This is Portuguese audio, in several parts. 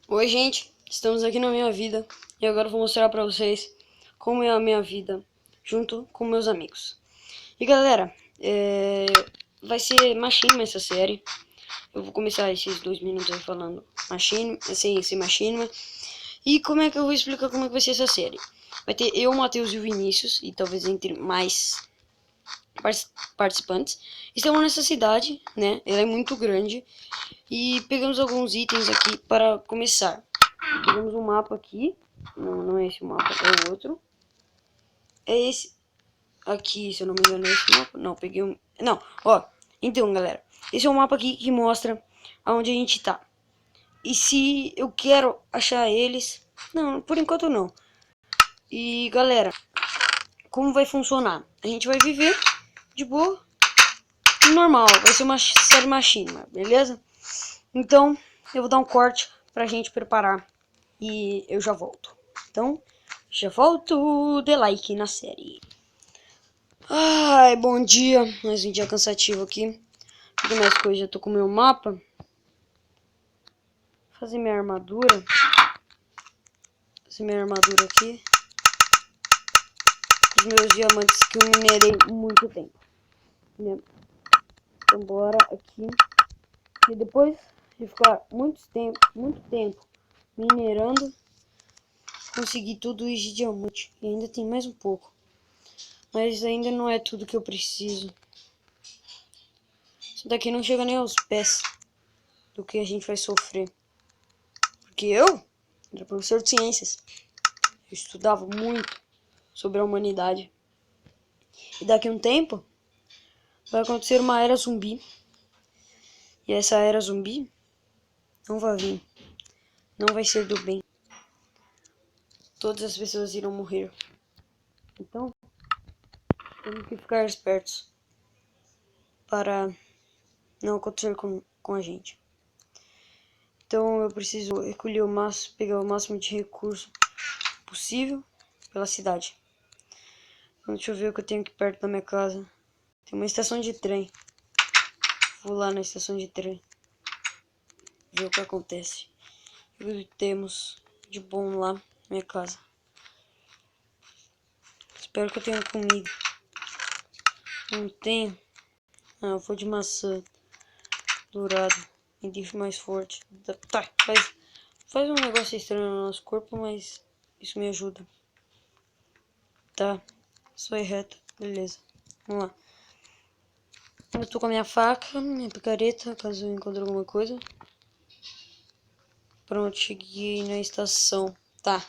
Oi, gente, estamos aqui na minha vida e agora eu vou mostrar pra vocês como é a minha vida junto com meus amigos. E galera, vai ser machinima essa série. Eu vou começar esses 2 minutos aí falando machinima, assim, esse machinima. E como é que eu vou explicar como é que vai ser essa série? Vai ter eu, Matheus e o Vinícius, e talvez entre mais participantes. Estamos nessa cidade, né? Ela é muito grande. E pegamos alguns itens aqui para começar. Pegamos um mapa aqui. Não é esse o mapa, é o outro. É esse aqui, se eu não me engano, é esse mapa. Não, peguei um... Não, ó. Então, galera. Esse é um mapa aqui que mostra aonde a gente tá. E se eu quero achar eles... Não, por enquanto não. E, galera, como vai funcionar? A gente vai viver de boa, normal. Vai ser uma série machinima, beleza? Então, eu vou dar um corte pra gente preparar. E eu já volto. Então, já volto. Dê like na série. Ai, bom dia. Mais um dia cansativo aqui. Tudo mais coisa. Já tô com o meu mapa. Fazer minha armadura. Fazer minha armadura aqui. Os meus diamantes que eu minerei muito tempo. Né? Então, bora aqui. E depois de ficar muito tempo minerando, consegui tudo isso de diamante. E ainda tem mais um pouco. Mas ainda não é tudo que eu preciso. Isso daqui não chega nem aos pés do que a gente vai sofrer. Porque eu era professor de ciências. Eu estudava muito sobre a humanidade. E daqui a um tempo vai acontecer uma era zumbi. E essa era zumbi não vai vir. Não vai ser do bem. Todas as pessoas irão morrer. Então, temos que ficar espertos para não acontecer com a gente. Então eu preciso recolher o máximo, pegar o máximo de recurso possível pela cidade. Então, deixa eu ver o que eu tenho aqui perto da minha casa. Tem uma estação de trem. Vou lá na estação de trem. Ver o que acontece. O que temos de bom lá na minha casa. Espero que eu tenha comida. Não tenho. Ah, eu vou de maçã dourado. Me deixa mais forte. Tá, faz um negócio estranho no nosso corpo, mas isso me ajuda. Tá, só é reto. Beleza, vamos lá. Eu tô com a minha faca, minha picareta, caso eu encontre alguma coisa. Pronto, cheguei na estação. Tá.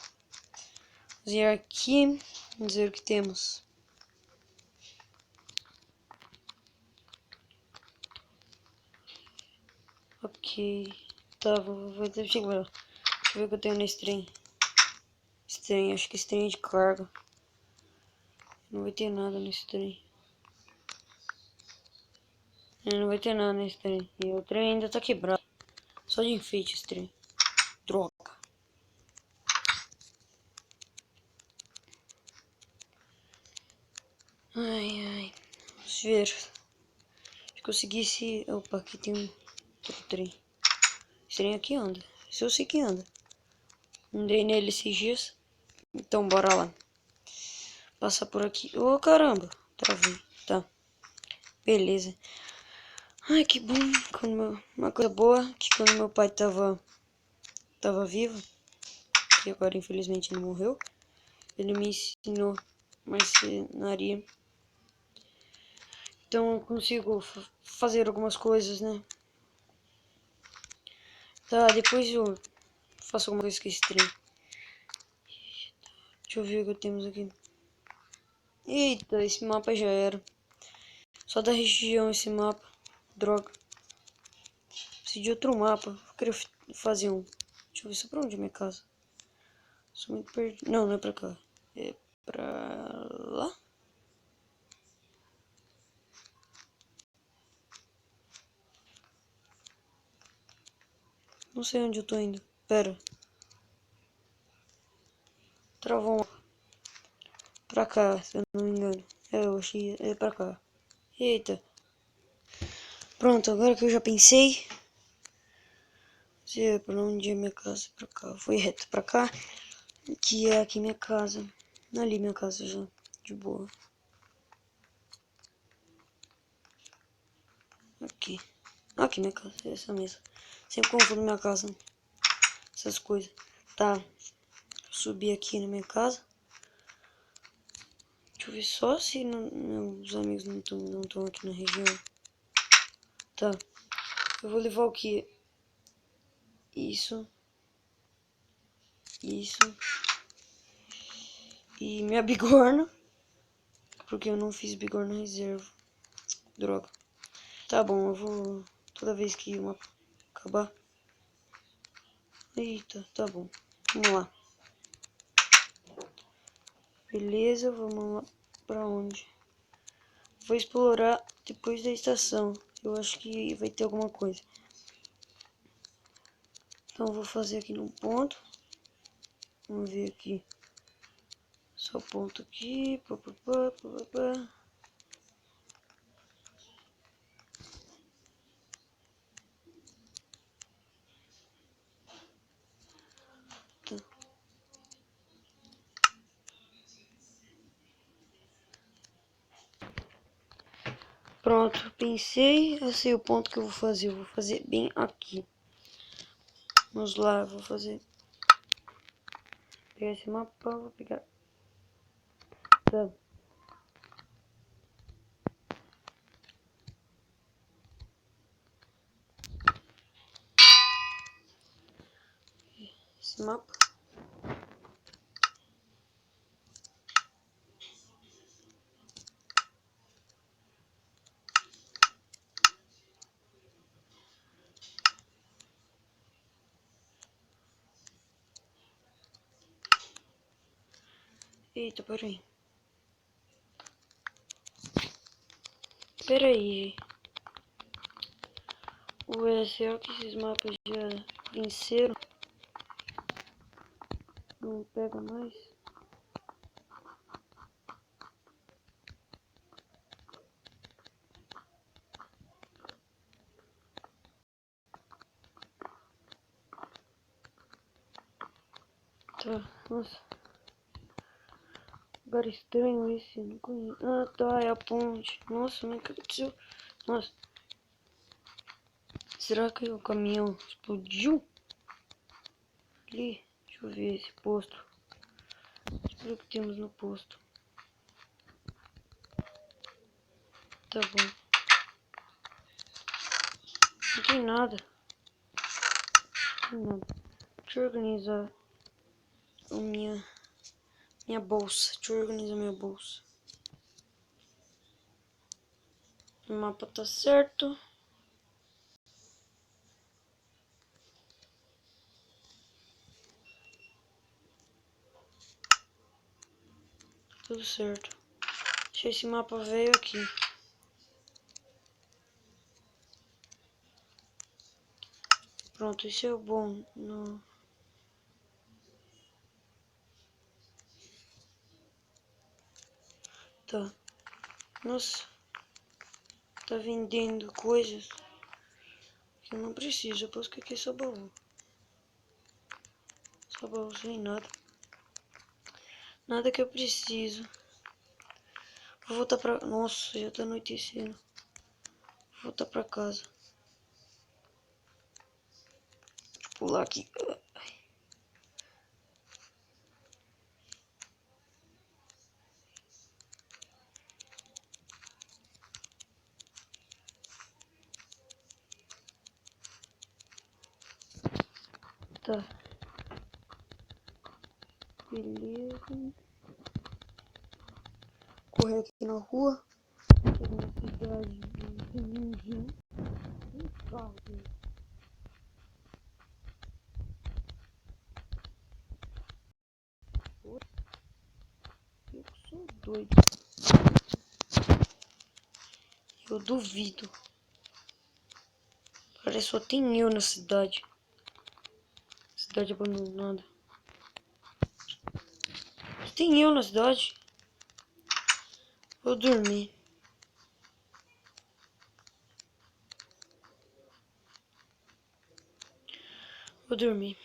Vamos aqui. Vamos ver o que temos. Ok. Tá, vou ter que chegar. Deixa eu ver o que eu tenho nesse trem. Esse trem, acho que esse trem é de carga. Não vai ter nada nesse trem. Não vai ter nada nesse trem. E o trem ainda tá quebrado. Só de enfeite esse trem. Droga. Ai. Vamos ver. Se conseguisse... Opa, aqui tem um outro trem. Esse trem aqui anda. Esse eu sei que anda. Andei nele esses dias. Então bora lá. Passar por aqui. Ô, caramba. Travei. Tá. Beleza. Ai, que bom. Uma coisa boa. Que quando meu pai tava vivo. Que agora infelizmente ele morreu. Ele me ensinou marcenaria. Então eu consigo fazer algumas coisas, né? Tá, depois eu faço alguma coisa que é estranha. Deixa eu ver o que temos aqui. Eita, esse mapa já era. Só da região esse mapa. Droga. Preciso de outro mapa. Eu queria fazer um. Deixa eu ver só pra onde é minha casa. Sou muito perdido. Não, não é pra cá. É pra lá? Não sei onde eu tô indo. Pera. Travou um. Pra cá, se eu não me engano. Eu achei. É pra cá. Eita. Pronto, agora que eu já pensei. Se pra onde é minha casa? Pra cá. Foi reto pra cá. Que é aqui minha casa. Ali minha casa já. De boa. Aqui. Aqui minha casa. Essa mesa. Sempre confundo minha casa. Essas coisas. Tá. Subi aqui na minha casa. Deixa eu ver só se meus amigos não estão aqui na região. Tá. Eu vou levar o que? Isso. Isso. E minha bigorna. Porque eu não fiz bigorna reserva. Droga. Tá bom, eu vou... Toda vez que uma acabar... Eita, tá bom. Vamos lá. Beleza, vamos lá. Pra onde? Vou explorar depois da estação. Eu acho que vai ter alguma coisa. Então eu vou fazer aqui num ponto. Vamos ver aqui. Só ponto aqui. Pá, pá, pá, pá, pá. Tá. Pronto, pensei. Eu sei o ponto que eu vou fazer. Eu vou fazer bem aqui. Vamos lá, eu vou fazer. Pegar esse mapa, vou pegar. Tá. Esse mapa. Eita, peraí. Peraí. Ué, será que esses mapas já venceram? Não pega mais? Tá, nossa. Lugar estranho esse, não conheço. Ah, tá, é a ponte. Nossa, mas o que aconteceu? Nossa. Será que o caminhão explodiu? Ali, deixa eu ver esse posto. Deixa eu ver o que temos no posto. Tá bom. Não tem nada. Não tem nada. Deixa eu organizar a minha bolsa. Deixa eu organizar minha bolsa. O mapa tá certo. Tudo certo. Deixa esse mapa velho aqui. Pronto, esse é o bom. No... Tá. Nossa. Tá vendendo coisas que eu não preciso. Eu posso que aqui é só baú. Só baú sem nada. Nada que eu preciso. Vou voltar pra... Nossa, já tá anoitecendo. Vou voltar pra casa. Pular aqui. Tá. Beleza. Correr aqui na rua. Chegar na cidade. Não tem ninguém. Tem carro aqui. Eu sou doido. Eu duvido. Parece que só tem eu na cidade. Cidade abandonada. Só tem eu na cidade. Vou dormir. Vou dormir.